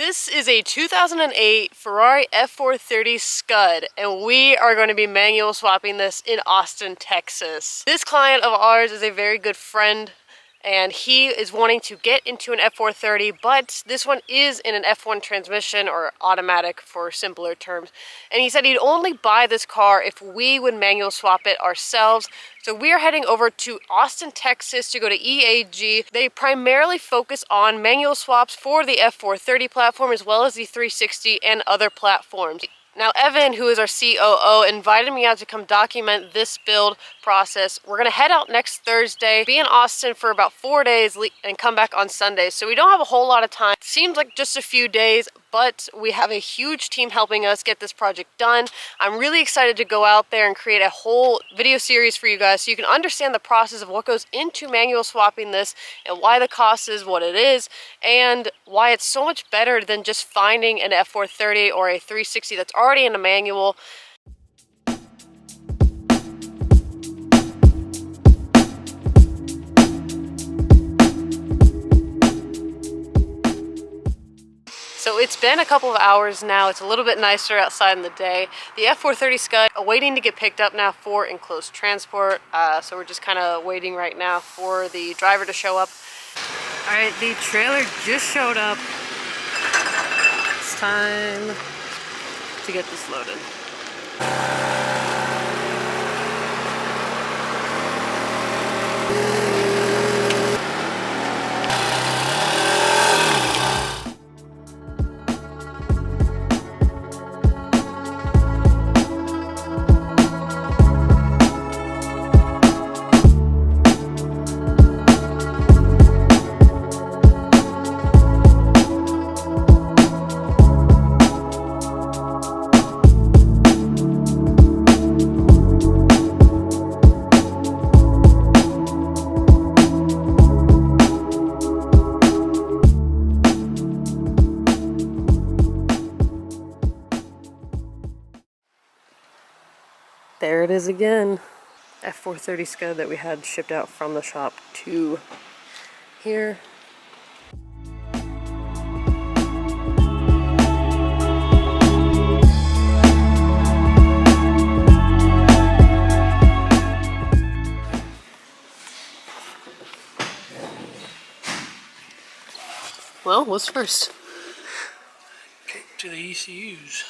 This is a 2008 Ferrari F430 Scud, and we are going to be manual swapping this in Austin, Texas. This client of ours is a very good friend, and he is wanting to get into an F430, but this one is in an F1 transmission, or automatic for simpler terms. And he said he'd only buy this car if we would manual swap it ourselves. So we are heading over to Austin, Texas to go to EAG. They primarily focus on manual swaps for the F430 platform as well as the 360 and other platforms. Now, Evan, who is our COO, invited me out to come document this build process. We're going to head out next Thursday, be in Austin for about 4 days, and come back on Sunday. So we don't have a whole lot of time. Seems like just a few days, but we have a huge team helping us get this project done. I'm really excited to go out there and create a whole video series for you guys so you can understand the process of what goes into manual swapping this and why the cost is what it is and why it's so much better than just finding an F430 or a 360 that's already in a manual. So it's been a couple of hours now. It's a little bit nicer outside in the day. The F430 Scud waiting to get picked up now for enclosed transport. So we're just kind of waiting right now for the driver to show up. All right, the trailer just showed up. It's time to get this loaded. There it is again. F430 Scud that we had shipped out from the shop to here. Well, what's first? Okay, to the ECUs.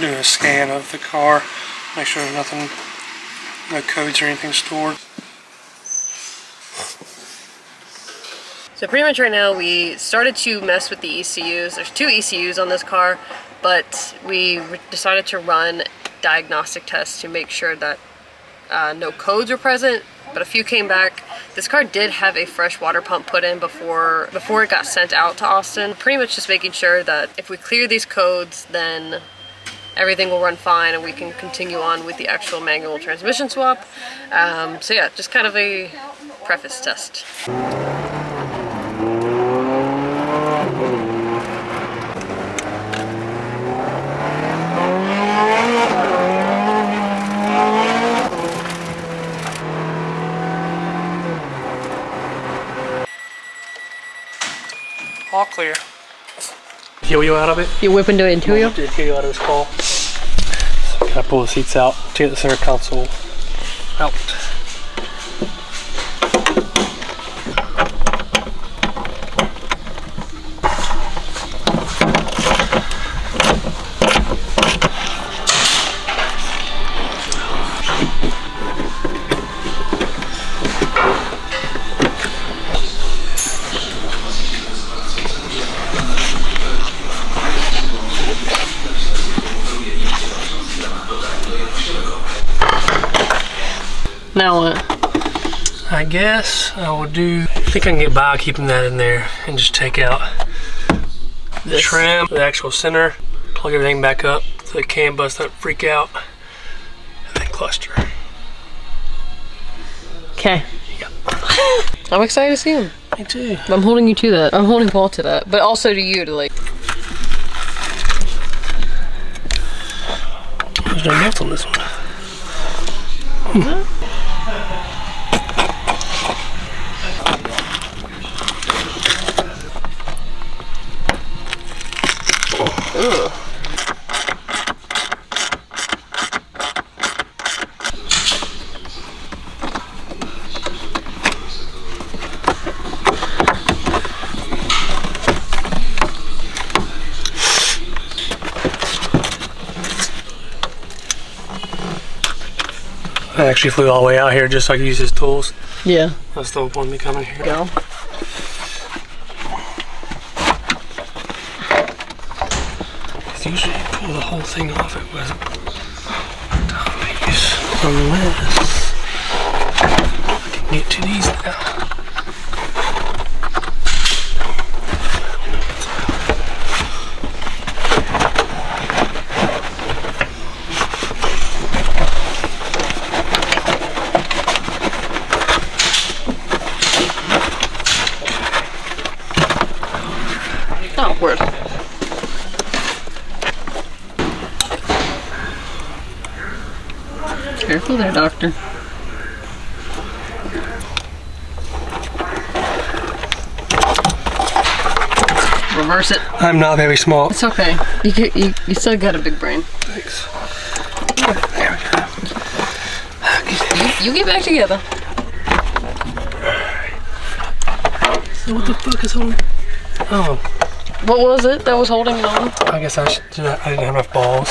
Doing a scan of the car, make sure there's nothing, no codes or anything stored. So pretty much right now we started to mess with the ECUs. There's 2 ECUs on this car, but we decided to run diagnostic tests to make sure that no codes were present, but a few came back. This car did have a fresh water pump put in before it got sent out to Austin. Pretty much just making sure that if we clear these codes, then everything will run fine and we can continue on with the actual manual transmission swap. So yeah, just kind of a preface test. All clear. Yo-yo out of it. You whip into it into you? Did yo-yo out of his claw. So gotta pull the seats out to get the center console out. Now what? I guess I will do, I think I can get by keeping that in there and just take out the trim, the actual center, plug everything back up so the CAN bus doesn't freak out, and then cluster. Okay. Yeah. I'm excited to see him. Me too. I'm holding you to that. I'm holding Paul to that. But also to you to like... There's no melt on this one. Ugh. I actually flew all the way out here just so I could use his tools. Yeah. That's the whole point of me coming here. Go. Usually you pull the whole thing off it with dummies. Unless I can get to these now. Awkward. Careful there, doctor. Reverse it. I'm not very smart. It's okay. You still got a big brain. Thanks. There we go. You get back together. So what the fuck is holding? Oh, What was it that was holding it on? I guess I didn't have enough balls.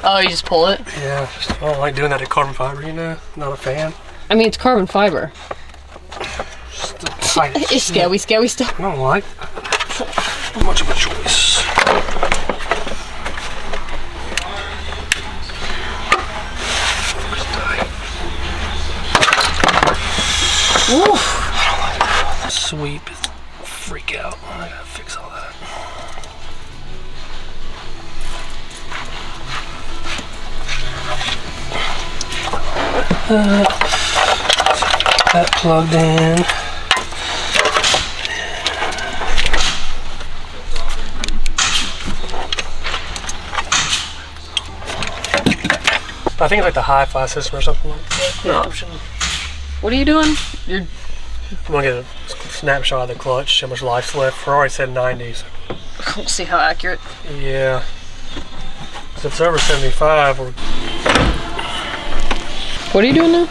Oh, you just pull it? Yeah, I don't like doing that to carbon fiber, you know? Not a fan. I mean, it's carbon fiber. Just the tight It's shit. scary stuff. I don't like much of a choice. Oof. I don't like that. Sweep, freak out. I gotta fix all that. That plugged in. I think it's like the hi-fi system or something like that. No. Option. What are you doing? You're... I'm gonna get a snapshot of the clutch, how much life's left. Ferrari said 90s. We'll see how accurate. Yeah. So if it's over 75, we're... What are you doing now?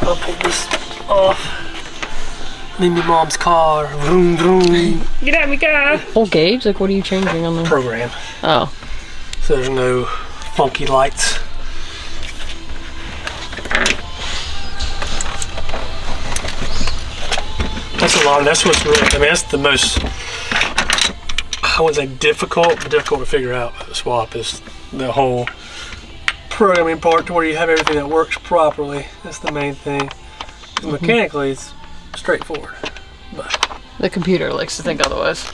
I'll pull this off. In my mom's car. Vroom, vroom. Get out of my car. Full gauge? Like, what are you changing on the... Program. Oh. So there's no funky lights. That's a lot. That's what's really, I mean, that's the most, I wouldn't say difficult, but difficult to figure out with the swap is the whole programming part to where you have everything that works properly. That's the main thing. Mechanically, it's straightforward. But The computer likes to think otherwise.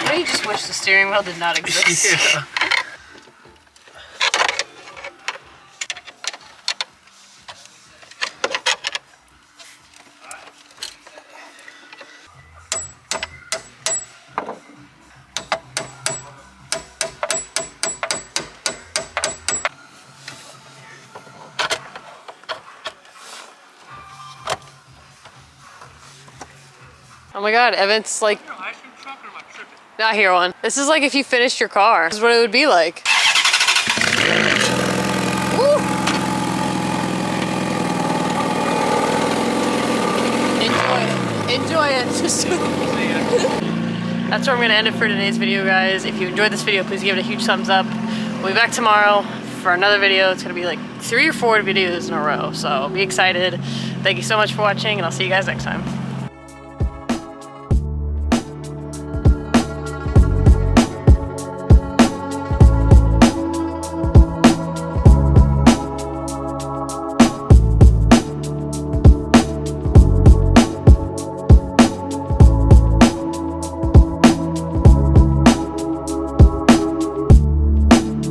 I just wish the steering wheel did not exist. yeah. Oh my god, Evan's like... Not here one. This is like if you finished your car. This is what it would be like. Woo! Enjoy it. That's where I'm gonna end it for today's video, guys. If you enjoyed this video, please give it a huge thumbs up. We'll be back tomorrow for another video. It's gonna be like 3 or 4 videos in a row, so be excited. Thank you so much for watching, and I'll see you guys next time.